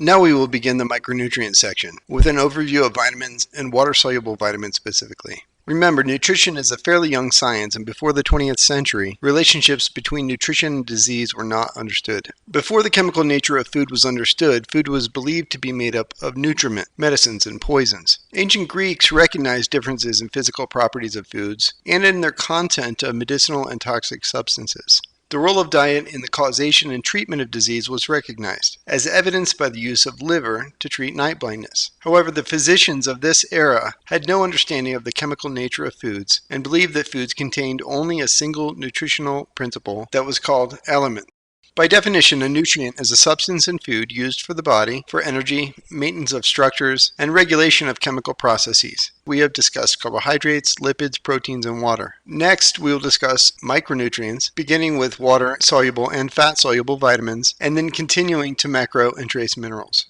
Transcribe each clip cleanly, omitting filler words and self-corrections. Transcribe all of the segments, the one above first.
Now we will begin the micronutrient section with an overview of vitamins and water-soluble vitamins specifically. Remember, nutrition is a fairly young science, and before the 20th century, relationships between nutrition and disease were not understood. Before the chemical nature of food was understood, food was believed to be made up of nutriment, medicines, and poisons. Ancient Greeks recognized differences in physical properties of foods and in their content of medicinal and toxic substances. The role of diet in the causation and treatment of disease was recognized, as evidenced by the use of liver to treat night blindness. However, the physicians of this era had no understanding of the chemical nature of foods and believed that foods contained only a single nutritional principle that was called element. By definition, a nutrient is a substance in food used for the body, for energy, maintenance of structures, and regulation of chemical processes. We have discussed carbohydrates, lipids, proteins, and water. Next, we will discuss micronutrients, beginning with water-soluble and fat-soluble vitamins, and then continuing to macro and trace minerals.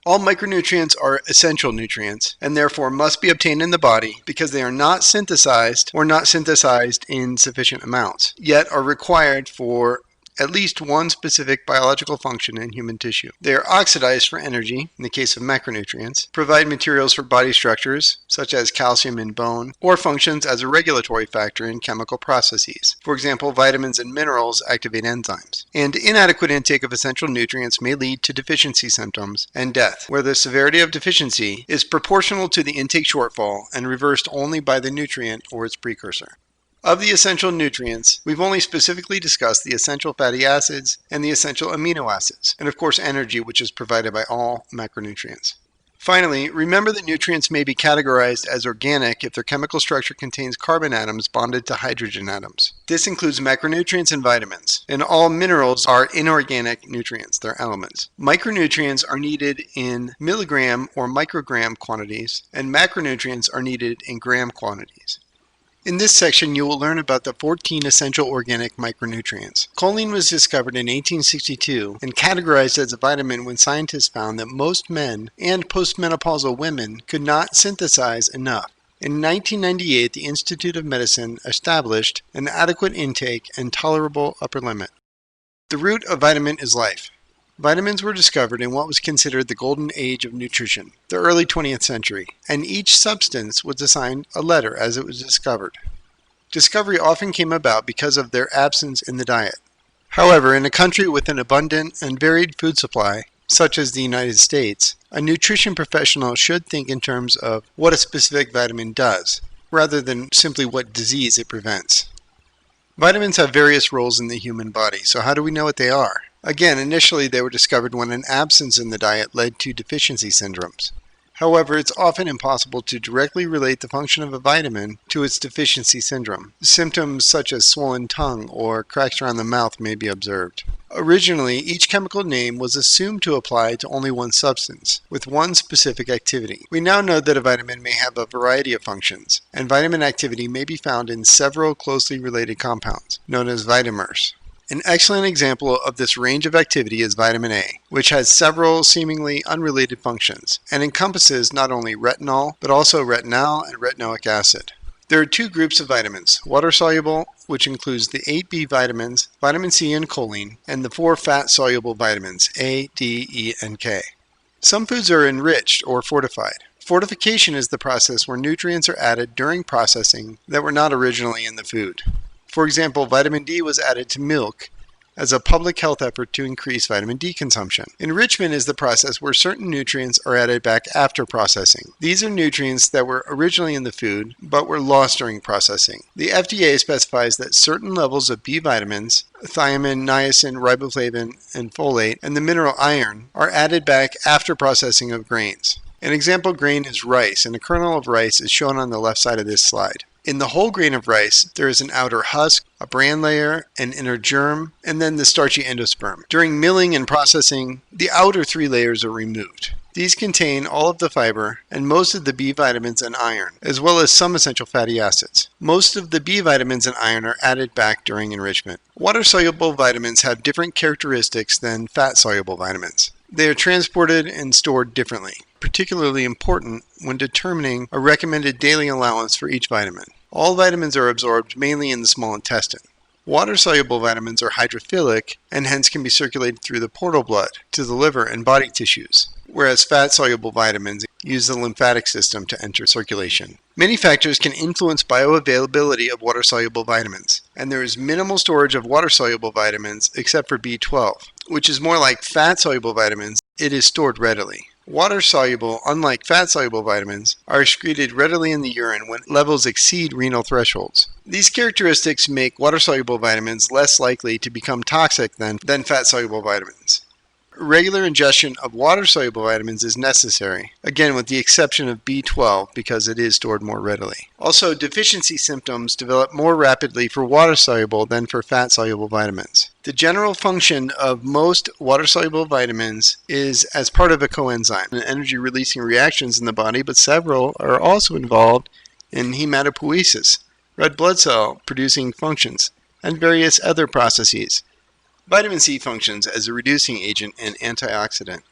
All micronutrients are essential nutrients and therefore must be obtained in the body because they are not synthesized or not synthesized in sufficient amounts, yet are required for at least one specific biological function in human tissue. They are oxidized for energy, in the case of macronutrients, provide materials for body structures, such as calcium in bone, or functions as a regulatory factor in chemical processes. For example, vitamins and minerals activate enzymes. And inadequate intake of essential nutrients may lead to deficiency symptoms and death, where the severity of deficiency is proportional to the intake shortfall and reversed only by the nutrient or its precursor. Of the essential nutrients, we've only specifically discussed the essential fatty acids and the essential amino acids, and of course energy, which is provided by all macronutrients. Finally, remember that nutrients may be categorized as organic if their chemical structure contains carbon atoms bonded to hydrogen atoms. This includes macronutrients and vitamins, and all minerals are inorganic nutrients, they're elements. Micronutrients are needed in milligram or microgram quantities, and macronutrients are needed in gram quantities. In this section, you will learn about the 14 essential organic micronutrients. Choline was discovered in 1862 and categorized as a vitamin when scientists found that most men and postmenopausal women could not synthesize enough. In 1998, the Institute of Medicine established an adequate intake and tolerable upper limit. The root of vitamin is life. Vitamins were discovered in what was considered the golden age of nutrition, the early 20th century, and each substance was assigned a letter as it was discovered. Discovery often came about because of their absence in the diet. However, in a country with an abundant and varied food supply, such as the United States, a nutrition professional should think in terms of what a specific vitamin does, rather than simply what disease it prevents. Vitamins have various roles in the human body, so how do we know what they are? Again, initially they were discovered when an absence in the diet led to deficiency syndromes. However, it's often impossible to directly relate the function of a vitamin to its deficiency syndrome. Symptoms such as swollen tongue or cracks around the mouth may be observed. Originally, each chemical name was assumed to apply to only one substance, with one specific activity. We now know that a vitamin may have a variety of functions, and vitamin activity may be found in several closely related compounds, known as vitamers. An excellent example of this range of activity is vitamin A, which has several seemingly unrelated functions and encompasses not only retinol, but also retinal and retinoic acid. There are two groups of vitamins, water-soluble, which includes the 8 B vitamins, vitamin C and choline, and the 4 fat-soluble vitamins, A, D, E, and K. Some foods are enriched or fortified. Fortification is the process where nutrients are added during processing that were not originally in the food. For example, vitamin D was added to milk as a public health effort to increase vitamin D consumption. Enrichment is the process where certain nutrients are added back after processing. These are nutrients that were originally in the food but were lost during processing. The FDA specifies that certain levels of B vitamins, thiamine, niacin, riboflavin, and folate, and the mineral iron are added back after processing of grains. An example grain is rice, and a kernel of rice is shown on the left side of this slide. In the whole grain of rice, there is an outer husk, a bran layer, an inner germ, and then the starchy endosperm. During milling and processing, the outer 3 layers are removed. These contain all of the fiber and most of the B vitamins and iron, as well as some essential fatty acids. Most of the B vitamins and iron are added back during enrichment. Water-soluble vitamins have different characteristics than fat-soluble vitamins. They are transported and stored differently, particularly important when determining a recommended daily allowance for each vitamin. All vitamins are absorbed mainly in the small intestine. Water-soluble vitamins are hydrophilic and hence can be circulated through the portal blood to the liver and body tissues. whereas fat-soluble vitamins use the lymphatic system to enter circulation. Many factors can influence bioavailability of water-soluble vitamins, and there is minimal storage of water-soluble vitamins except for B12, which is more like fat-soluble vitamins. It is stored readily. Water-soluble, unlike fat-soluble vitamins, are excreted readily in the urine when levels exceed renal thresholds. These characteristics make water-soluble vitamins less likely to become toxic than fat-soluble vitamins. Regular ingestion of water-soluble vitamins is necessary, again with the exception of B12 because it is stored more readily. Also, deficiency symptoms develop more rapidly for water-soluble than for fat-soluble vitamins. The general function of most water-soluble vitamins is as part of a coenzyme, energy-releasing reactions in the body, but several are also involved in hematopoiesis, red blood cell producing functions, and various other processes. Vitamin C functions as a reducing agent and antioxidant.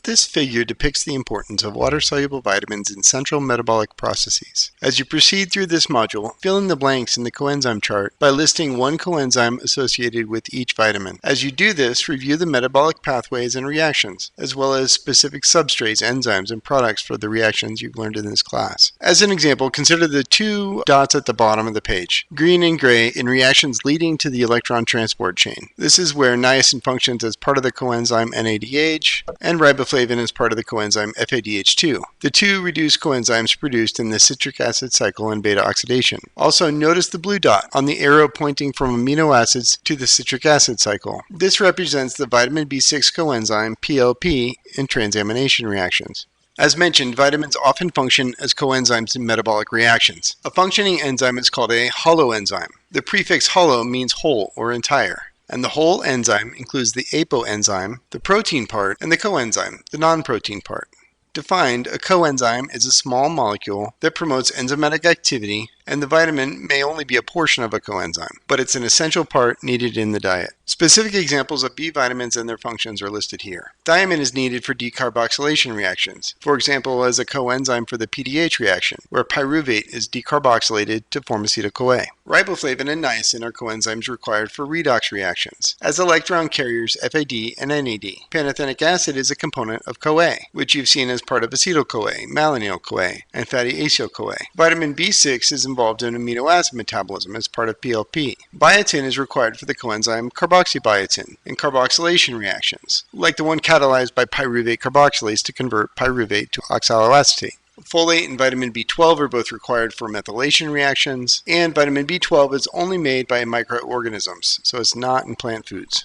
This figure depicts the importance of water-soluble vitamins in central metabolic processes. As you proceed through this module, fill in the blanks in the coenzyme chart by listing one coenzyme associated with each vitamin. As you do this, review the metabolic pathways and reactions, as well as specific substrates, enzymes, and products for the reactions you've learned in this class. As an example, consider the two dots at the bottom of the page, green and gray, in reactions leading to the electron transport chain. This is where niacin functions as part of the coenzyme NADH, and riboflavin is part of the coenzyme FADH2, the two reduced coenzymes produced in the citric acid cycle and beta oxidation. Also, notice the blue dot on the arrow pointing from amino acids to the citric acid cycle. This represents the vitamin B6 coenzyme PLP in transamination reactions. As mentioned, vitamins often function as coenzymes in metabolic reactions. A functioning enzyme is called a holoenzyme. The prefix holo means whole or entire, and the whole enzyme includes the apoenzyme, the protein part, and the coenzyme, the non-protein part. Defined, a coenzyme is a small molecule that promotes enzymatic activity, and the vitamin may only be a portion of a coenzyme, but it's an essential part needed in the diet. Specific examples of B vitamins and their functions are listed here. Thiamine is needed for decarboxylation reactions, for example as a coenzyme for the PDH reaction, where pyruvate is decarboxylated to form acetyl-CoA. Riboflavin and niacin are coenzymes required for redox reactions, as electron carriers FAD and NAD. Pantothenic acid is a component of CoA, which you've seen as part of acetyl-CoA, malonyl-CoA, and fatty acyl-CoA. Vitamin B6 is involved in amino acid metabolism as part of PLP. Biotin is required for the coenzyme carboxybiotin in carboxylation reactions, like the one catalyzed by pyruvate carboxylase to convert pyruvate to oxaloacetate. Folate and vitamin B12 are both required for methylation reactions, and vitamin B12 is only made by microorganisms, so it's not in plant foods.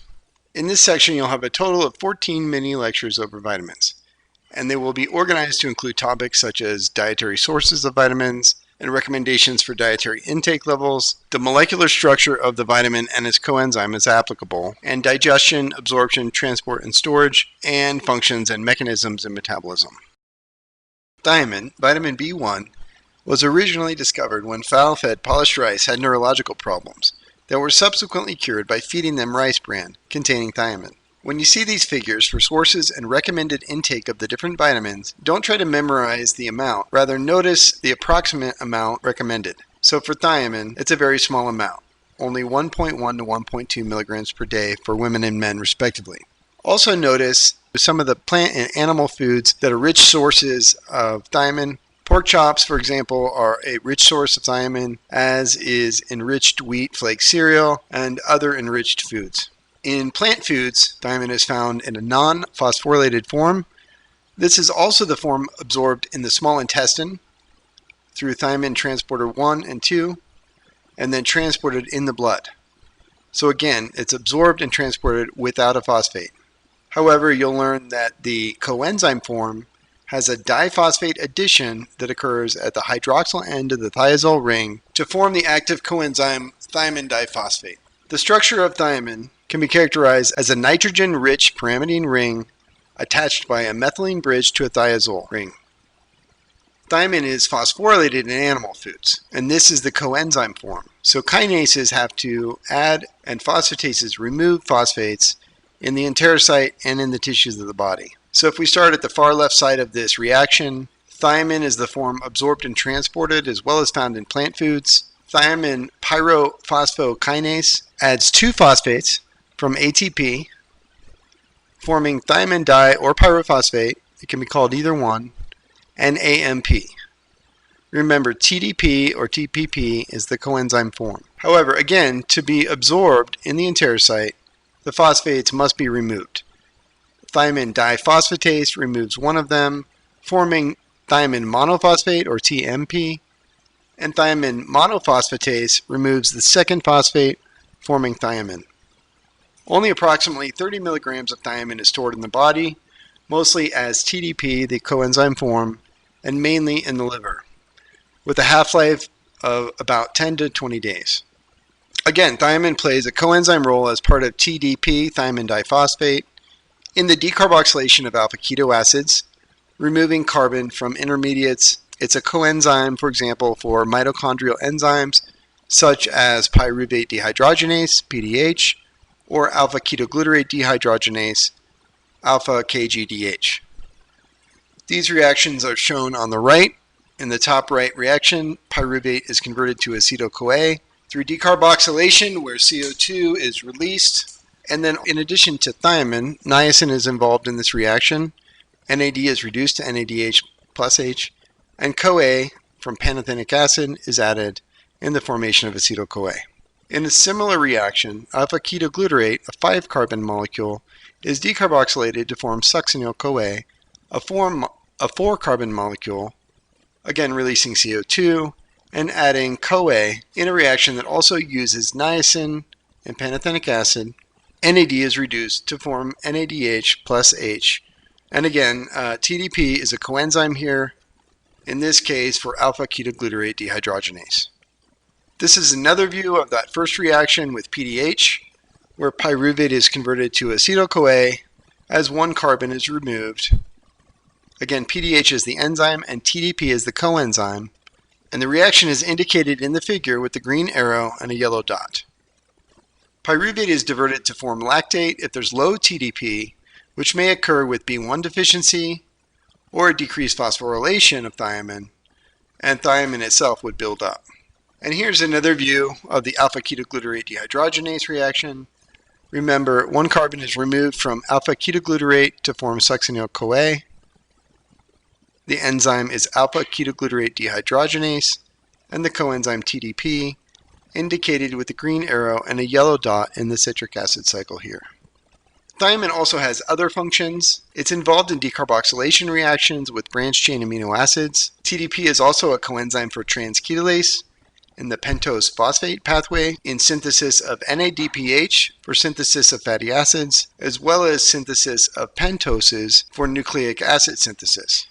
In this section, you'll have a total of 14 mini lectures over vitamins, and they will be organized to include topics such as dietary sources of vitamins, and recommendations for dietary intake levels, the molecular structure of the vitamin and its coenzyme as applicable, and digestion, absorption, transport, and storage, and functions and mechanisms in metabolism. Thiamine, vitamin B1, was originally discovered when fowl-fed polished rice had neurological problems that were subsequently cured by feeding them rice bran containing thiamine. When you see these figures for sources and recommended intake of the different vitamins, don't try to memorize the amount, rather notice the approximate amount recommended. So for thiamine, it's a very small amount, only 1.1 to 1.2 milligrams per day for women and men respectively. Also notice some of the plant and animal foods that are rich sources of thiamine. Pork chops, for example, are a rich source of thiamine, as is enriched wheat flake cereal and other enriched foods. In plant foods, thiamine is found in a non-phosphorylated form. This is also the form absorbed in the small intestine through thiamine transporter 1 and 2, and then transported in the blood. So again, it's absorbed and transported without a phosphate. However, you'll learn that the coenzyme form has a diphosphate addition that occurs at the hydroxyl end of the thiazole ring to form the active coenzyme thiamine diphosphate. The structure of thiamine can be characterized as a nitrogen-rich pyrimidine ring attached by a methylene bridge to a thiazole ring. Thiamine is phosphorylated in animal foods, and this is the coenzyme form. So kinases have to add and phosphatases remove phosphates in the enterocyte and in the tissues of the body. So if we start at the far left side of this reaction, thiamine is the form absorbed and transported as well as found in plant foods. Thiamine pyrophosphokinase adds two phosphates from ATP forming thiamine di or pyrophosphate, it can be called either one, and AMP. Remember, TDP or TPP is the coenzyme form. However, again, to be absorbed in the enterocyte, the phosphates must be removed. Thiamine diphosphatase removes one of them, forming thiamine monophosphate or TMP, and thiamine monophosphatase removes the second phosphate, forming thiamine. Only approximately 30 milligrams of thiamine is stored in the body, mostly as TDP, the coenzyme form, and mainly in the liver, with a half-life of about 10 to 20 days. Again, thiamine plays a coenzyme role as part of TDP, thiamine diphosphate, in the decarboxylation of alpha-keto acids, removing carbon from intermediates. It's a coenzyme, for example, for mitochondrial enzymes such as pyruvate dehydrogenase, PDH, or alpha-ketoglutarate dehydrogenase, alpha-KGDH. These reactions are shown on the right. In the top right reaction, pyruvate is converted to acetyl-CoA through decarboxylation, where CO2 is released. And then in addition to thiamine, niacin is involved in this reaction. NAD is reduced to NADH plus H, and CoA from pantothenic acid is added in the formation of acetyl-CoA. In a similar reaction, alpha-ketoglutarate, a 5-carbon molecule, is decarboxylated to form succinyl-CoA, a 4-carbon molecule, again releasing CO2, and adding CoA in a reaction that also uses niacin and pantothenic acid. NAD is reduced to form NADH plus H. And again, TDP is a coenzyme here, in this case for alpha-ketoglutarate dehydrogenase. This is another view of that first reaction with PDH, where pyruvate is converted to acetyl-CoA as one carbon is removed. Again, PDH is the enzyme and TDP is the coenzyme, and the reaction is indicated in the figure with the green arrow and a yellow dot. Pyruvate is diverted to form lactate if there's low TDP, which may occur with B1 deficiency or a decreased phosphorylation of thiamine, and thiamine itself would build up. And here's another view of the alpha-ketoglutarate dehydrogenase reaction. Remember, one carbon is removed from alpha-ketoglutarate to form succinyl-CoA. The enzyme is alpha-ketoglutarate dehydrogenase, and the coenzyme TDP, indicated with the green arrow and a yellow dot in the citric acid cycle here. Thiamine also has other functions. It's involved in decarboxylation reactions with branched-chain amino acids. TDP is also a coenzyme for transketolase in the pentose phosphate pathway in synthesis of NADPH for synthesis of fatty acids, as well as synthesis of pentoses for nucleic acid synthesis.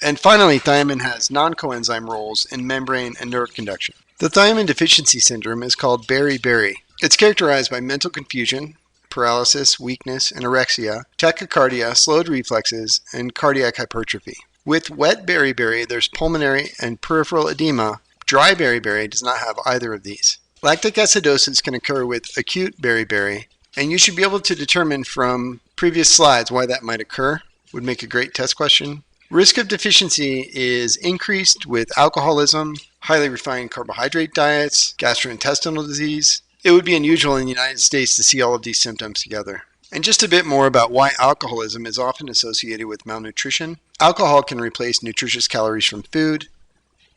And finally, thiamine has non-coenzyme roles in membrane and nerve conduction. The thiamine deficiency syndrome is called beriberi. It's characterized by mental confusion, paralysis, weakness, anorexia, tachycardia, slowed reflexes, and cardiac hypertrophy. With wet beriberi, there's pulmonary and peripheral edema. Dry beriberi does not have either of these. Lactic acidosis can occur with acute beriberi, and you should be able to determine from previous slides why that might occur. Would make a great test question. Risk of deficiency is increased with alcoholism, highly refined carbohydrate diets, gastrointestinal disease. It would be unusual in the United States to see all of these symptoms together. And just a bit more about why alcoholism is often associated with malnutrition. Alcohol can replace nutritious calories from food,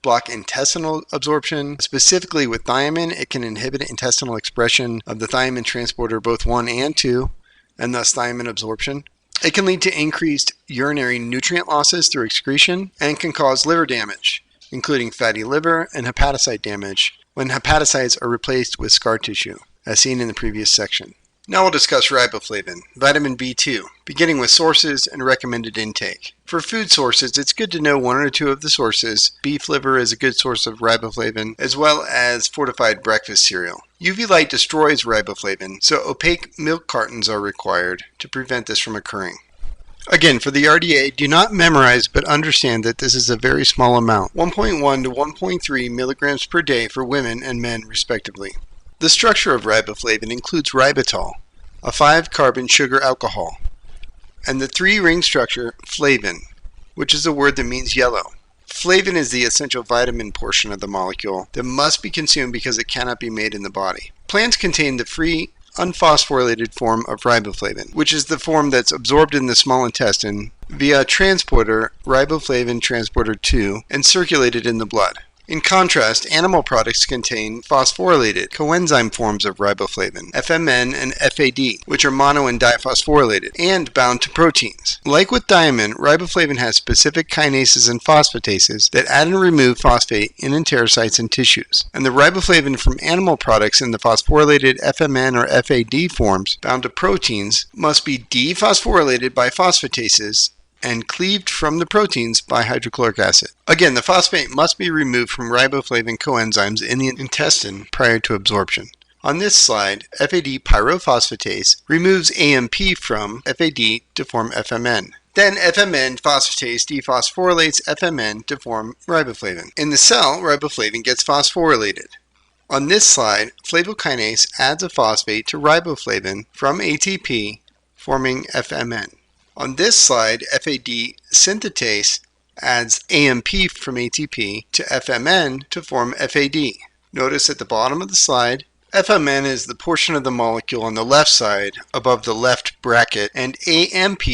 block intestinal absorption. Specifically with thiamine, it can inhibit intestinal expression of the thiamine transporter both 1 and 2, and thus thiamine absorption. It can lead to increased urinary nutrient losses through excretion and can cause liver damage, including fatty liver and hepatocyte damage when hepatocytes are replaced with scar tissue, as seen in the previous section. Now we'll discuss riboflavin, vitamin B2, beginning with sources and recommended intake. For food sources, it's good to know one or two of the sources. Beef liver is a good source of riboflavin, as well as fortified breakfast cereal. UV light destroys riboflavin, so opaque milk cartons are required to prevent this from occurring. Again, for the RDA, do not memorize, but understand that this is a very small amount, 1.1 to 1.3 milligrams per day for women and men respectively. The structure of riboflavin includes ribitol, a 5-carbon sugar alcohol, and the 3-ring structure flavin, which is a word that means yellow. Flavin is the essential vitamin portion of the molecule that must be consumed because it cannot be made in the body. Plants contain the free unphosphorylated form of riboflavin, which is the form that's absorbed in the small intestine via transporter riboflavin transporter 2 and circulated in the blood. In contrast, animal products contain phosphorylated coenzyme forms of riboflavin, FMN and FAD, which are mono and diphosphorylated and bound to proteins. Like with diamine, riboflavin has specific kinases and phosphatases that add and remove phosphate in enterocytes and tissues. And the riboflavin from animal products in the phosphorylated FMN or FAD forms bound to proteins must be dephosphorylated by phosphatases and cleaved from the proteins by hydrochloric acid. Again, the phosphate must be removed from riboflavin coenzymes in the intestine prior to absorption. On this slide, FAD pyrophosphatase removes AMP from FAD to form FMN. Then FMN phosphatase dephosphorylates FMN to form riboflavin. In the cell, riboflavin gets phosphorylated. On this slide, flavokinase adds a phosphate to riboflavin from ATP, forming FMN. On this slide, FAD synthetase adds AMP from ATP to FMN to form FAD. Notice at the bottom of the slide, FMN is the portion of the molecule on the left side above the left bracket, and AMP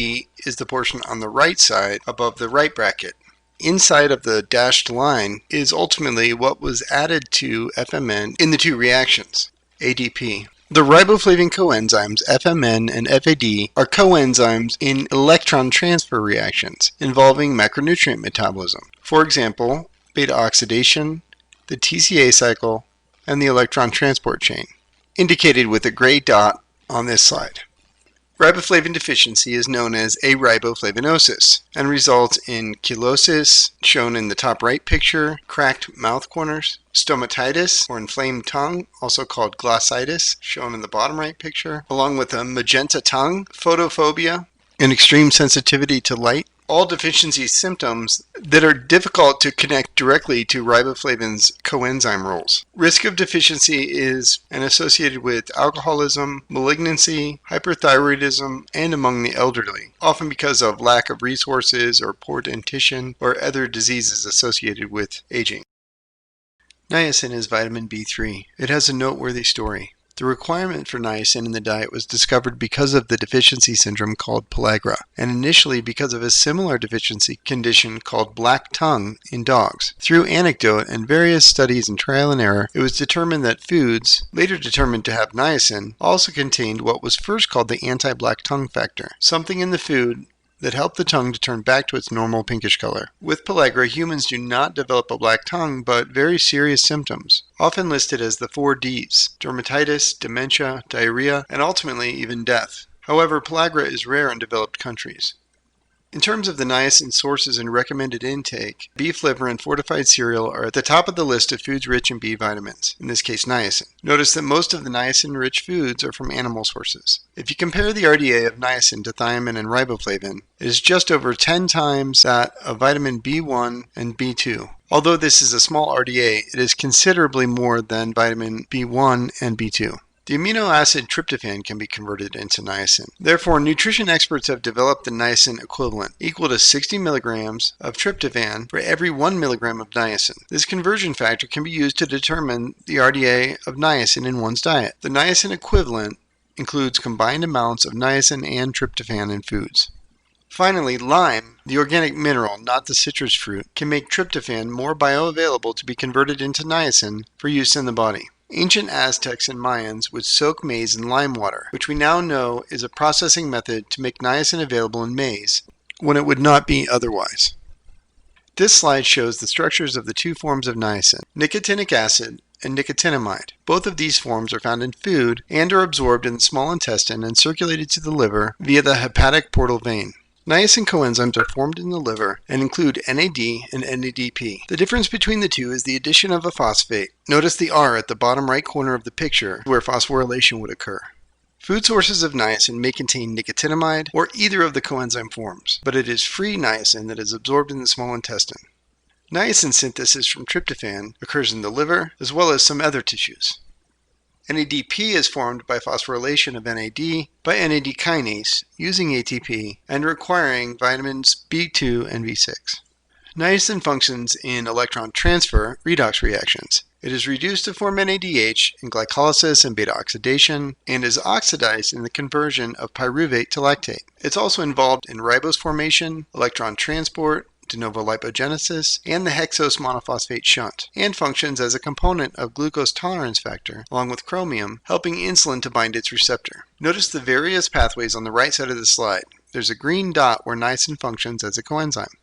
is the portion on the right side above the right bracket. Inside of the dashed line is ultimately what was added to FMN in the two reactions, ADP. The riboflavin coenzymes FMN and FAD are coenzymes in electron transfer reactions involving macronutrient metabolism. For example, beta oxidation, the TCA cycle, and the electron transport chain, indicated with a gray dot on this slide. Riboflavin deficiency is known as ariboflavinosis and results in chelosis, shown in the top right picture, cracked mouth corners, stomatitis or inflamed tongue, also called glossitis, shown in the bottom right picture, along with a magenta tongue, photophobia, and extreme sensitivity to light. All deficiency symptoms that are difficult to connect directly to riboflavin's coenzyme roles. Risk of deficiency is associated with alcoholism, malignancy, hyperthyroidism, and among the elderly, often because of lack of resources or poor dentition or other diseases associated with aging. Niacin is vitamin B3. It has a noteworthy story. The requirement for niacin in the diet was discovered because of the deficiency syndrome called pellagra, and initially because of a similar deficiency condition called black tongue in dogs. Through anecdote and various studies and trial and error, it was determined that foods, later determined to have niacin, also contained what was first called the anti-black tongue factor, something in the food that help the tongue to turn back to its normal pinkish color. With pellagra, humans do not develop a black tongue, but very serious symptoms, often listed as the 4 Ds: dermatitis, dementia, diarrhea, and ultimately even death. However, pellagra is rare in developed countries. In terms of the niacin sources and recommended intake, beef liver and fortified cereal are at the top of the list of foods rich in B vitamins, in this case niacin. Notice that most of the niacin-rich foods are from animal sources. If you compare the RDA of niacin to thiamine and riboflavin, it is just over 10 times that of vitamin B1 and B2. Although this is a small RDA, it is considerably more than vitamin B1 and B2. The amino acid tryptophan can be converted into niacin. Therefore, nutrition experts have developed the niacin equivalent, equal to 60 milligrams of tryptophan for every 1 milligram of niacin. This conversion factor can be used to determine the RDA of niacin in one's diet. The niacin equivalent includes combined amounts of niacin and tryptophan in foods. Finally, lime, the organic mineral, not the citrus fruit, can make tryptophan more bioavailable to be converted into niacin for use in the body. Ancient Aztecs and Mayans would soak maize in lime water, which we now know is a processing method to make niacin available in maize when it would not be otherwise. This slide shows the structures of the two forms of niacin, nicotinic acid and nicotinamide. Both of these forms are found in food and are absorbed in the small intestine and circulated to the liver via the hepatic portal vein. Niacin coenzymes are formed in the liver and include NAD and NADP. The difference between the two is the addition of a phosphate. Notice the R at the bottom right corner of the picture where phosphorylation would occur. Food sources of niacin may contain nicotinamide or either of the coenzyme forms, but it is free niacin that is absorbed in the small intestine. Niacin synthesis from tryptophan occurs in the liver as well as some other tissues. NADP is formed by phosphorylation of NAD by NAD kinase using ATP and requiring vitamins B2 and B6. Niacin functions in electron transfer redox reactions It is reduced to form NADH in glycolysis and beta oxidation, and is oxidized in the conversion of pyruvate to lactate. It's also involved in ribose formation, electron transport, de novo lipogenesis, and the hexose monophosphate shunt, and functions as a component of glucose tolerance factor, along with chromium, helping insulin to bind its receptor. Notice the various pathways on the right side of the slide. There's a green dot where niacin functions as a coenzyme.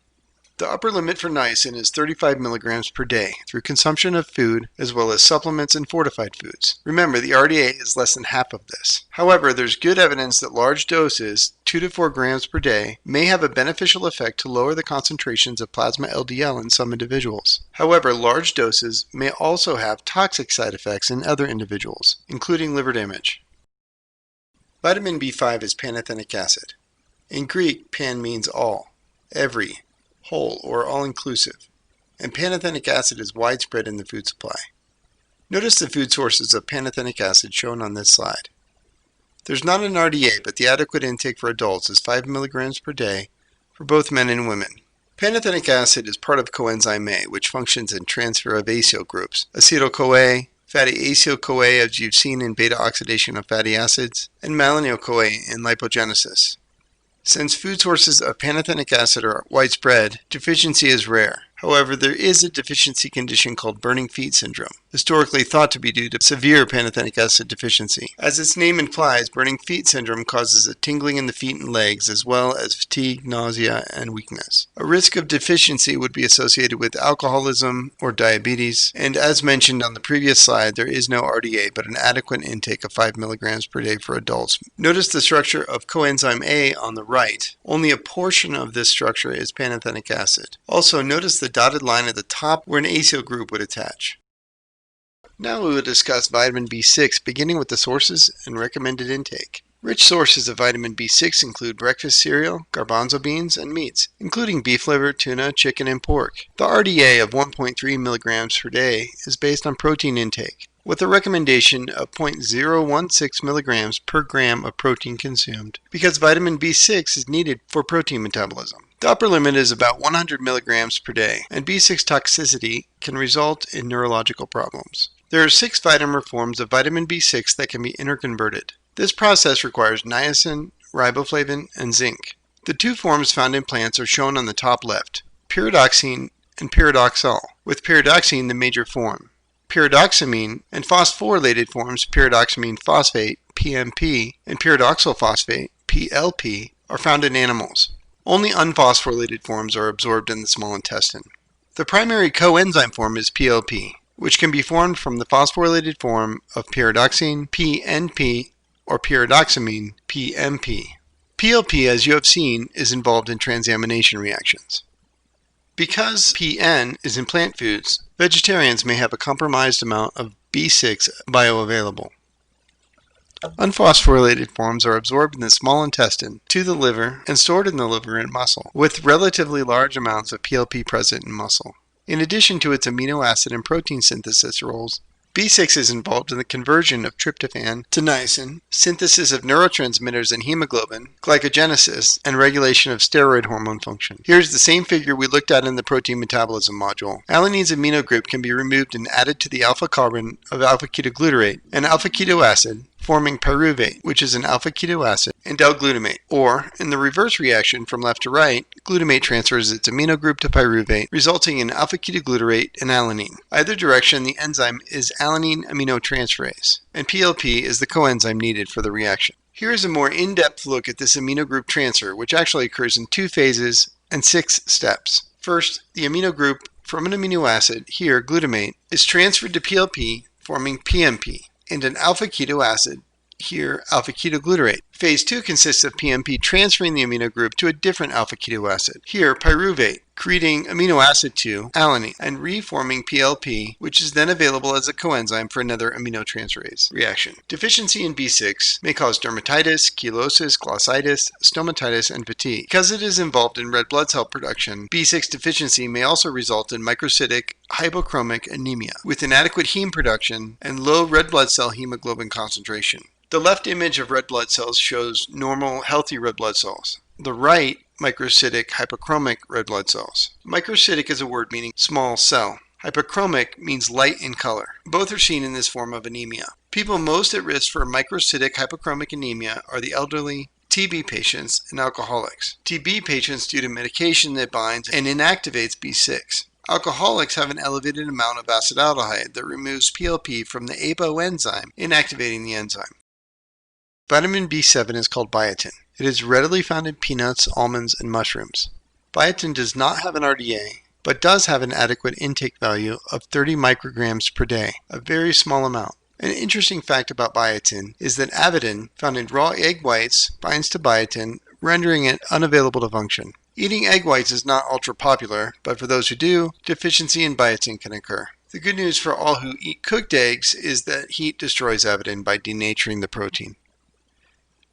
The upper limit for niacin is 35 milligrams per day through consumption of food as well as supplements and fortified foods. Remember, the RDA is less than half of this. However, there's good evidence that large doses, 2 to 4 grams per day, may have a beneficial effect to lower the concentrations of plasma LDL in some individuals. However, large doses may also have toxic side effects in other individuals, including liver damage. Vitamin B5 is pantothenic acid. In Greek, pan means all, every, whole, or all-inclusive, and pantothenic acid is widespread in the food supply. Notice the food sources of pantothenic acid shown on this slide. There's not an RDA, but the adequate intake for adults is 5 milligrams per day for both men and women. Pantothenic acid is part of coenzyme A, which functions in transfer of acyl groups, acetyl-CoA, fatty acyl-CoA as you've seen in beta oxidation of fatty acids, and malonyl-CoA in lipogenesis. Since food sources of pantothenic acid are widespread, deficiency is rare. However, there is a deficiency condition called burning feet syndrome, historically thought to be due to severe pantothenic acid deficiency. As its name implies, burning feet syndrome causes a tingling in the feet and legs, as well as fatigue, nausea, and weakness. A risk of deficiency would be associated with alcoholism or diabetes, and as mentioned on the previous slide, there is no RDA, but an adequate intake of 5 milligrams per day for adults. Notice the structure of coenzyme A on the right. Only a portion of this structure is pantothenic acid. Also, notice the dotted line at the top where an acyl group would attach. Now we will discuss vitamin B6, beginning with the sources and recommended intake. Rich sources of vitamin B6 include breakfast cereal, garbanzo beans, and meats, including beef liver, tuna, chicken, and pork. The RDA of 1.3 milligrams per day is based on protein intake, with a recommendation of 0.016 milligrams per gram of protein consumed, because vitamin B6 is needed for protein metabolism. The upper limit is about 100 milligrams per day, and B6 toxicity can result in neurological problems. There are 6 vitamin forms of vitamin B6 that can be interconverted. This process requires niacin, riboflavin, and zinc. The 2 forms found in plants are shown on the top left, pyridoxine and pyridoxal, with pyridoxine the major form. Pyridoxamine and phosphorylated forms, pyridoxamine phosphate, PMP, and pyridoxal phosphate, PLP, are found in animals. Only unphosphorylated forms are absorbed in the small intestine. The primary coenzyme form is PLP, which can be formed from the phosphorylated form of pyridoxine, PNP, or pyridoxamine, PMP. PLP, as you have seen, is involved in transamination reactions. Because PN is in plant foods, vegetarians may have a compromised amount of B6 bioavailable. Unphosphorylated forms are absorbed in the small intestine to the liver and stored in the liver and muscle, with relatively large amounts of PLP present in muscle. In addition to its amino acid and protein synthesis roles, B6 is involved in the conversion of tryptophan to niacin, synthesis of neurotransmitters and hemoglobin, glycogenesis, and regulation of steroid hormone function. Here's the same figure we looked at in the protein metabolism module. Alanine's amino group can be removed and added to the alpha carbon of alpha-ketoglutarate, an alpha-keto acid, forming pyruvate, which is an alpha-keto acid, and L-glutamate. Or, in the reverse reaction from left to right, glutamate transfers its amino group to pyruvate, resulting in alpha-ketoglutarate and alanine. Either direction, the enzyme is alanine aminotransferase, and PLP is the coenzyme needed for the reaction. Here is a more in-depth look at this amino group transfer, which actually occurs in 2 phases and 6 steps. First, the amino group from an amino acid, here glutamate, is transferred to PLP, forming PMP, and an alpha-keto acid, here alpha-ketoglutarate. Phase 2 consists of PMP transferring the amino group to a different alpha-keto acid, here pyruvate, creating amino acid 2, alanine, and reforming PLP, which is then available as a coenzyme for another aminotransferase reaction. Deficiency in B6 may cause dermatitis, chelosis, glossitis, stomatitis, and fatigue. Because it is involved in red blood cell production, B6 deficiency may also result in microcytic hypochromic anemia, with inadequate heme production and low red blood cell hemoglobin concentration. The left image of red blood cells shows normal, healthy red blood cells. The right, microcytic hypochromic red blood cells. Microcytic is a word meaning small cell. Hypochromic means light in color. Both are seen in this form of anemia. People most at risk for microcytic hypochromic anemia are the elderly, TB patients, and alcoholics. TB patients due to medication that binds and inactivates B6. Alcoholics have an elevated amount of acetaldehyde that removes PLP from the APO enzyme, inactivating the enzyme. Vitamin B7 is called biotin. It is readily found in peanuts, almonds, and mushrooms. Biotin does not have an RDA, but does have an adequate intake value of 30 micrograms per day, a very small amount. An interesting fact about biotin is that avidin, found in raw egg whites, binds to biotin, rendering it unavailable to function. Eating egg whites is not ultra popular, but for those who do, deficiency in biotin can occur. The good news for all who eat cooked eggs is that heat destroys avidin by denaturing the protein.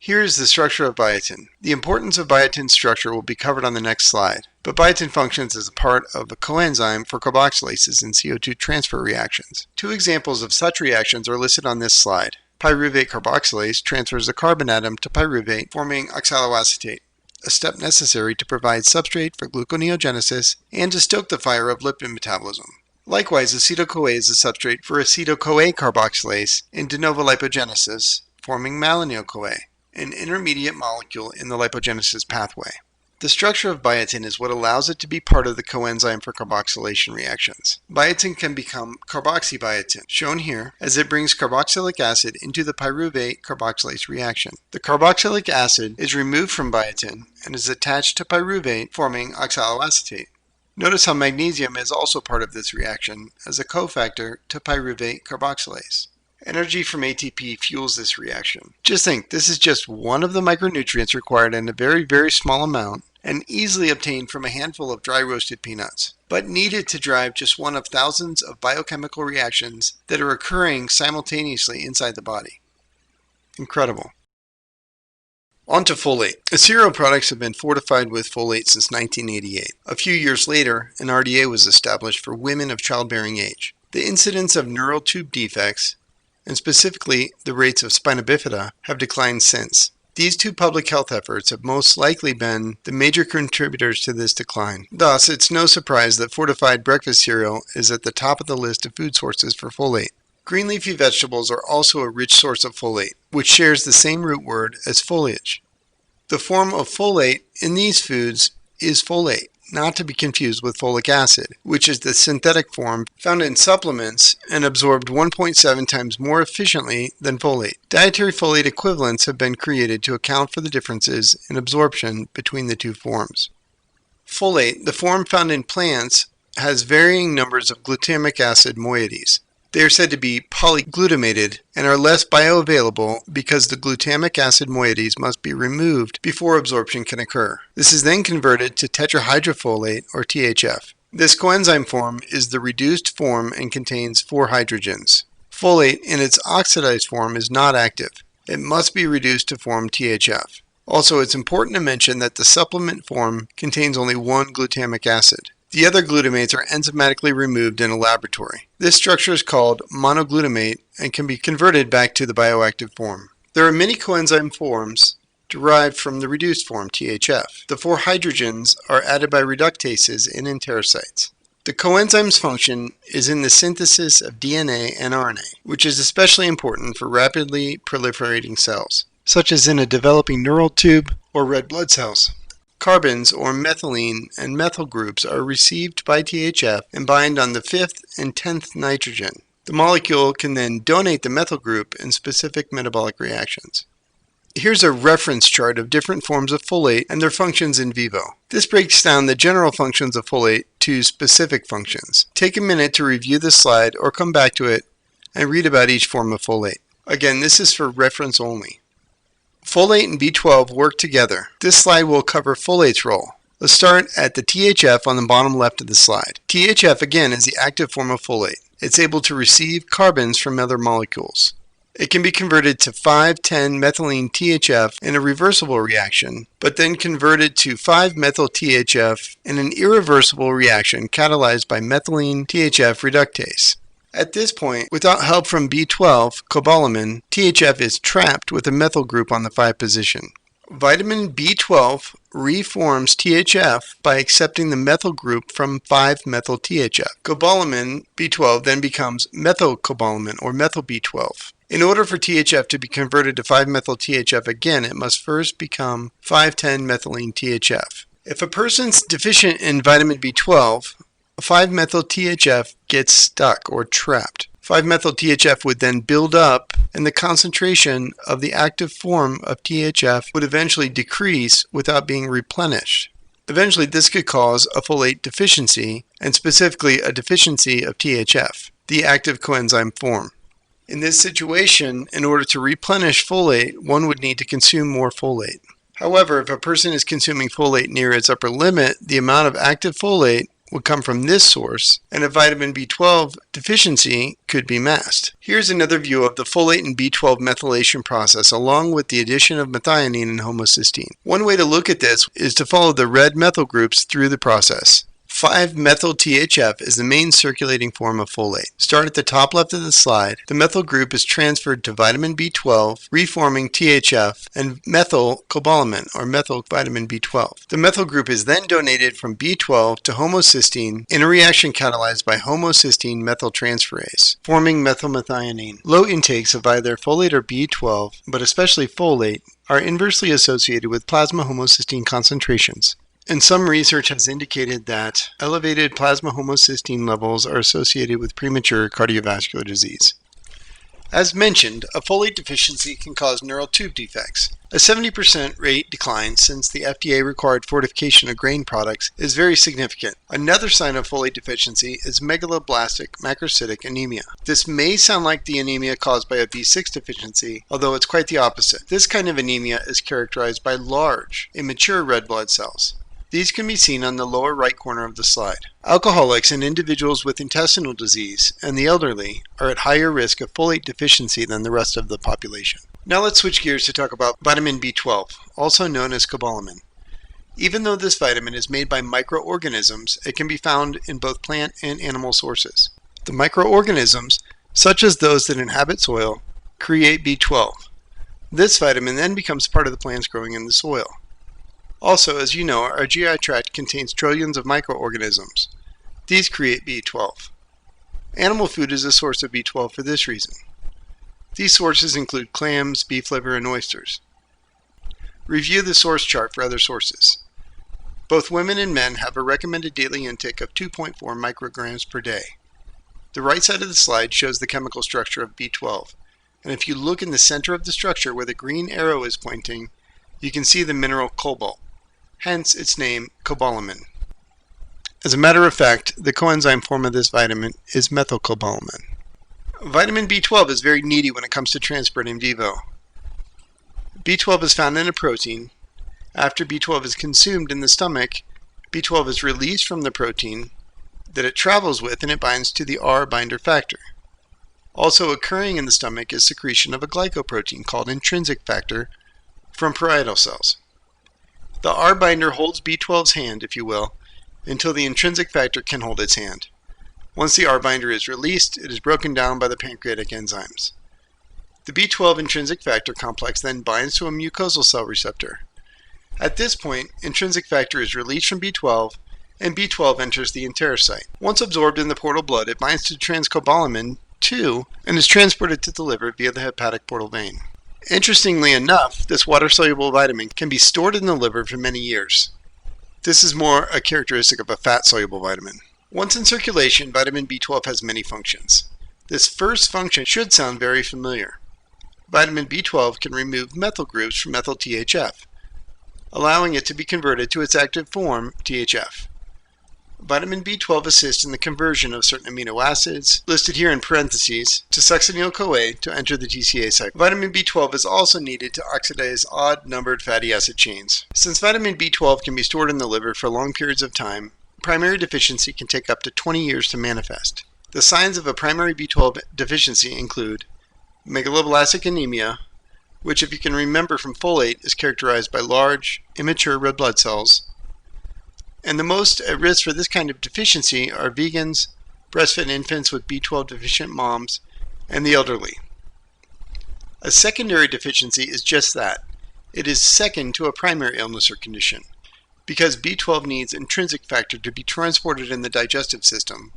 Here is the structure of biotin. The importance of biotin's structure will be covered on the next slide, but biotin functions as a part of a coenzyme for carboxylases in CO2 transfer reactions. Two examples of such reactions are listed on this slide. Pyruvate carboxylase transfers a carbon atom to pyruvate, forming oxaloacetate, a step necessary to provide substrate for gluconeogenesis and to stoke the fire of lipid metabolism. Likewise, acetyl-CoA is a substrate for acetyl-CoA carboxylase in de novo lipogenesis, forming malonyl-CoA, an intermediate molecule in the lipogenesis pathway. The structure of biotin is what allows it to be part of the coenzyme for carboxylation reactions. Biotin can become carboxybiotin, shown here, as it brings carboxylic acid into the pyruvate carboxylase reaction. The carboxylic acid is removed from biotin and is attached to pyruvate, forming oxaloacetate. Notice how magnesium is also part of this reaction as a cofactor to pyruvate carboxylase. Energy from ATP fuels this reaction. Just think, this is just one of the micronutrients required in a very, very small amount and easily obtained from a handful of dry roasted peanuts, but needed to drive just one of thousands of biochemical reactions that are occurring simultaneously inside the body. Incredible. On to folate. Cereal products have been fortified with folate since 1988. A few years later, an RDA was established for women of childbearing age. The incidence of neural tube defects, and specifically the rates of spina bifida, have declined since. These two public health efforts have most likely been the major contributors to this decline. Thus, it's no surprise that fortified breakfast cereal is at the top of the list of food sources for folate. Green leafy vegetables are also a rich source of folate, which shares the same root word as foliage. The form of folate in these foods is folate, not to be confused with folic acid, which is the synthetic form found in supplements and absorbed 1.7 times more efficiently than folate. Dietary folate equivalents have been created to account for the differences in absorption between the two forms. Folate, the form found in plants, has varying numbers of glutamic acid moieties. They are said to be polyglutamated and are less bioavailable because the glutamic acid moieties must be removed before absorption can occur. This is then converted to tetrahydrofolate, or THF. This coenzyme form is the reduced form and contains 4 hydrogens. Folate in its oxidized form is not active. It must be reduced to form THF. Also, it's important to mention that the supplement form contains only 1 glutamic acid. The other glutamates are enzymatically removed in a laboratory. This structure is called monoglutamate and can be converted back to the bioactive form. There are many coenzyme forms derived from the reduced form, THF. The 4 hydrogens are added by reductases in enterocytes. The coenzyme's function is in the synthesis of DNA and RNA, which is especially important for rapidly proliferating cells, such as in a developing neural tube or red blood cells. Carbons, or methylene and methyl groups, are received by THF and bind on the 5th and 10th nitrogen. The molecule can then donate the methyl group in specific metabolic reactions. Here's a reference chart of different forms of folate and their functions in vivo. This breaks down the general functions of folate to specific functions. Take a minute to review this slide or come back to it and read about each form of folate. Again, this is for reference only. Folate and B12 work together. This slide will cover folate's role. Let's start at the THF on the bottom left of the slide. THF again is the active form of folate. It's able to receive carbons from other molecules. It can be converted to 5,10-methylene THF in a reversible reaction, but then converted to 5-methyl THF in an irreversible reaction catalyzed by methylene THF reductase. At this point, without help from B12, cobalamin, THF is trapped with a methyl group on the 5 position. Vitamin B12 reforms THF by accepting the methyl group from 5-methyl-THF. Cobalamin B12 then becomes methylcobalamin or methyl B12. In order for THF to be converted to 5-methyl-THF again, it must first become 5,10-methylene THF. If a person's deficient in vitamin B12, 5-methyl-THF gets stuck or trapped. 5-methyl-THF would then build up, and the concentration of the active form of THF would eventually decrease without being replenished. Eventually, this could cause a folate deficiency, and specifically a deficiency of THF, the active coenzyme form. In this situation, in order to replenish folate, one would need to consume more folate. However, if a person is consuming folate near its upper limit, the amount of active folate would come from this source, and a vitamin B12 deficiency could be masked. Here's another view of the folate and B12 methylation process along with the addition of methionine and homocysteine. One way to look at this is to follow the red methyl groups through the process. 5-methyl-THF is the main circulating form of folate. Start at the top left of the slide. The methyl group is transferred to vitamin B12, reforming THF and methylcobalamin, or methylvitamin B12. The methyl group is then donated from B12 to homocysteine in a reaction catalyzed by homocysteine methyltransferase, forming methylmethionine. Low intakes of either folate or B12, but especially folate, are inversely associated with plasma homocysteine concentrations. And some research has indicated that elevated plasma homocysteine levels are associated with premature cardiovascular disease. As mentioned, a folate deficiency can cause neural tube defects. A 70% rate decline since the FDA required fortification of grain products is very significant. Another sign of folate deficiency is megaloblastic macrocytic anemia. This may sound like the anemia caused by a B6 deficiency, although it's quite the opposite. This kind of anemia is characterized by large, immature red blood cells. These can be seen on the lower right corner of the slide. Alcoholics and individuals with intestinal disease and the elderly are at higher risk of folate deficiency than the rest of the population. Now let's switch gears to talk about vitamin B12, also known as cobalamin. Even though this vitamin is made by microorganisms, it can be found in both plant and animal sources. The microorganisms, such as those that inhabit soil, create B12. This vitamin then becomes part of the plants growing in the soil. Also, as you know, our GI tract contains trillions of microorganisms. These create B12. Animal food is a source of B12 for this reason. These sources include clams, beef liver, and oysters. Review the source chart for other sources. Both women and men have a recommended daily intake of 2.4 micrograms per day. The right side of the slide shows the chemical structure of B12, and if you look in the center of the structure where the green arrow is pointing, you can see the mineral cobalt. Hence its name, cobalamin. As a matter of fact, the coenzyme form of this vitamin is methylcobalamin. Vitamin B12 is very needy when it comes to transport in vivo. B12 is found in a protein. After B12 is consumed in the stomach, B12 is released from the protein that it travels with and it binds to the R binder factor. Also occurring in the stomach is secretion of a glycoprotein called intrinsic factor from parietal cells. The R binder holds B12's hand, if you will, until the intrinsic factor can hold its hand. Once the R binder is released, it is broken down by the pancreatic enzymes. The B12 intrinsic factor complex then binds to a mucosal cell receptor. At this point, intrinsic factor is released from B12, and B12 enters the enterocyte. Once absorbed in the portal blood, it binds to transcobalamin 2 and is transported to the liver via the hepatic portal vein. Interestingly enough, this water-soluble vitamin can be stored in the liver for many years. This is more a characteristic of a fat-soluble vitamin. Once in circulation, vitamin B12 has many functions. This first function should sound very familiar. Vitamin B12 can remove methyl groups from methyl-THF, allowing it to be converted to its active form, THF. Vitamin B12 assists in the conversion of certain amino acids, listed here in parentheses, to succinyl-CoA to enter the TCA cycle. Vitamin B12 is also needed to oxidize odd-numbered fatty acid chains. Since vitamin B12 can be stored in the liver for long periods of time, primary deficiency can take up to 20 years to manifest. The signs of a primary B12 deficiency include megaloblastic anemia, which, if you can remember from folate, is characterized by large, immature red blood cells. And the most at risk for this kind of deficiency are vegans, breastfed infants with B12 deficient moms, and the elderly. A secondary deficiency is just that. It is second to a primary illness or condition. because B12 needs intrinsic factor to be transported in the digestive system.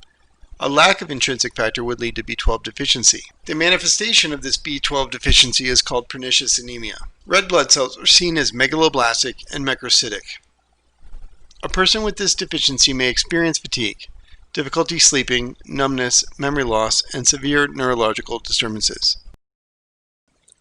A lack of intrinsic factor would lead to B12 deficiency. The manifestation of this B12 deficiency is called pernicious anemia. Red blood cells are seen as megaloblastic and macrocytic. A person with this deficiency may experience fatigue, difficulty sleeping, numbness, memory loss, and severe neurological disturbances.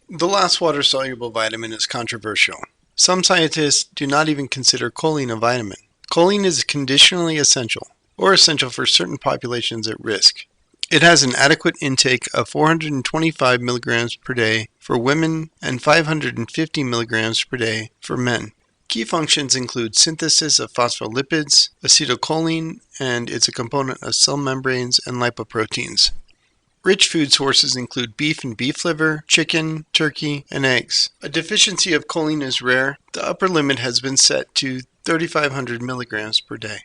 The last water-soluble vitamin is controversial. Some scientists do not even consider choline a vitamin. Choline is conditionally essential, or essential for certain populations at risk. It has an adequate intake of 425 milligrams per day for women and 550 milligrams per day for men. Key functions include synthesis of phospholipids, acetylcholine, and it's a component of cell membranes and lipoproteins. Rich food sources include beef and beef liver, chicken, turkey, and eggs. A deficiency of choline is rare. The upper limit has been set to 3,500 milligrams per day.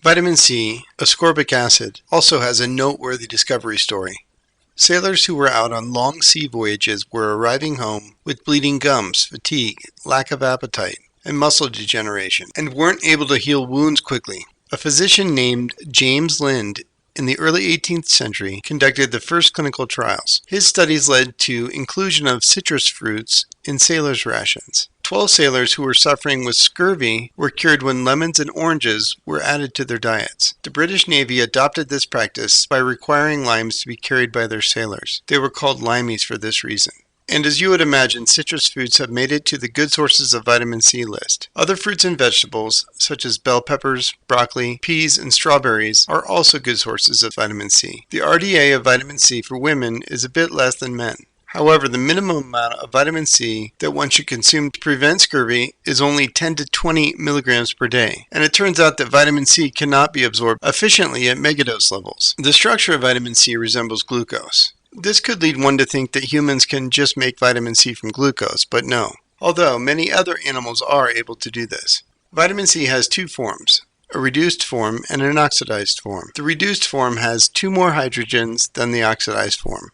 Vitamin C, ascorbic acid, also has a noteworthy discovery story. Sailors who were out on long sea voyages were arriving home with bleeding gums, fatigue, lack of appetite, and muscle degeneration, and weren't able to heal wounds quickly. A physician named James Lind in the early 18th century conducted the first clinical trials. His studies led to inclusion of citrus fruits in sailors' rations. 12 sailors who were suffering with scurvy were cured when lemons and oranges were added to their diets. The British Navy adopted this practice by requiring limes to be carried by their sailors. They were called limeys for this reason. And as you would imagine, citrus fruits have made it to the good sources of vitamin C list. Other fruits and vegetables, such as bell peppers, broccoli, peas, and strawberries, are also good sources of vitamin C. The RDA of vitamin C for women is a bit less than men. However, the minimum amount of vitamin C that one should consume to prevent scurvy is only 10 to 20 milligrams per day. And it turns out that vitamin C cannot be absorbed efficiently at megadose levels. The structure of vitamin C resembles glucose. This could lead one to think that humans can just make vitamin C from glucose, but no. Although many other animals are able to do this. Vitamin C has two forms, a reduced form and an oxidized form. The reduced form has 2 more hydrogens than the oxidized form.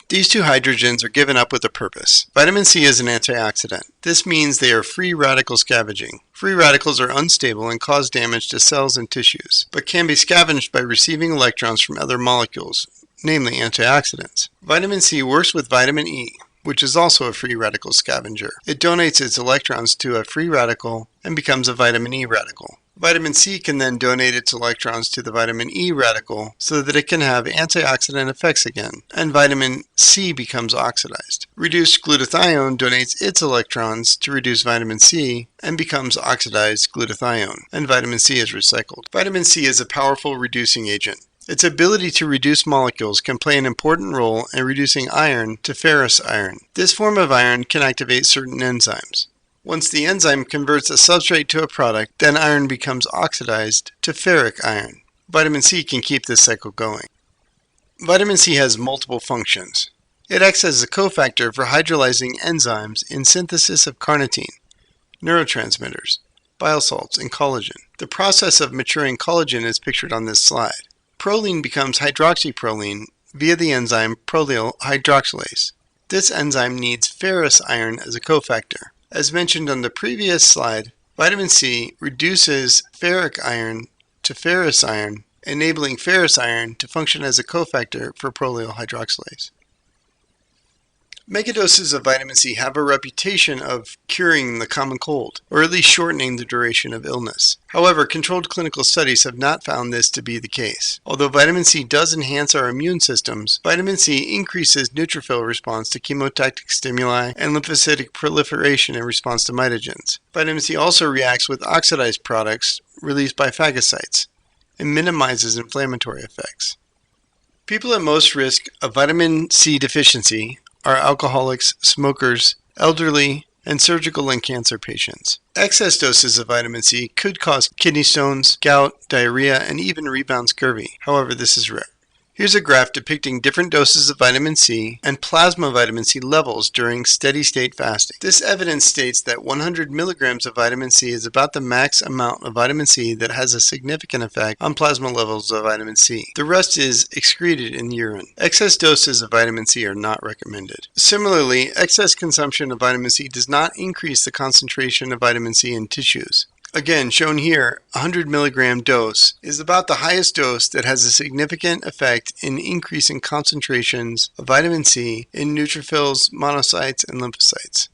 These 2 hydrogens are given up with a purpose. Vitamin C is an antioxidant. This means they are free radical scavenging. Free radicals are unstable and cause damage to cells and tissues, but can be scavenged by receiving electrons from other molecules, namely antioxidants. Vitamin C works with vitamin E, which is also a free radical scavenger. It donates its electrons to a free radical and becomes a vitamin E radical. Vitamin C can then donate its electrons to the vitamin E radical so that it can have antioxidant effects again, and vitamin C becomes oxidized. Reduced glutathione donates its electrons to reduce vitamin C and becomes oxidized glutathione, and vitamin C is recycled. Vitamin C is a powerful reducing agent. Its ability to reduce molecules can play an important role in reducing iron to ferrous iron. This form of iron can activate certain enzymes. Once the enzyme converts a substrate to a product, then iron becomes oxidized to ferric iron. Vitamin C can keep this cycle going. Vitamin C has multiple functions. It acts as a cofactor for hydrolyzing enzymes in synthesis of carnitine, neurotransmitters, bile salts, and collagen. The process of maturing collagen is pictured on this slide. Proline becomes hydroxyproline via the enzyme prolyl hydroxylase. This enzyme needs ferrous iron as a cofactor. As mentioned on the previous slide, vitamin C reduces ferric iron to ferrous iron, enabling ferrous iron to function as a cofactor for prolyl hydroxylase. Megadoses of vitamin C have a reputation of curing the common cold, or at least shortening the duration of illness. However, controlled clinical studies have not found this to be the case. Although vitamin C does enhance our immune systems, vitamin C increases neutrophil response to chemotactic stimuli and lymphocytic proliferation in response to mitogens. Vitamin C also reacts with oxidized products released by phagocytes and minimizes inflammatory effects. People at most risk of vitamin C deficiency are alcoholics, smokers, elderly, and surgical and cancer patients. Excess doses of vitamin C could cause kidney stones, gout, diarrhea, and even rebound scurvy. However, this is rare. Here's a graph depicting different doses of vitamin C and plasma vitamin C levels during steady-state fasting. This evidence states that 100 milligrams of vitamin C is about the max amount of vitamin C that has a significant effect on plasma levels of vitamin C. The rest is excreted in urine. Excess doses of vitamin C are not recommended. Similarly, excess consumption of vitamin C does not increase the concentration of vitamin C in tissues. Again, shown here, a 100 milligram dose is about the highest dose that has a significant effect in increasing concentrations of vitamin C in neutrophils, monocytes, and lymphocytes.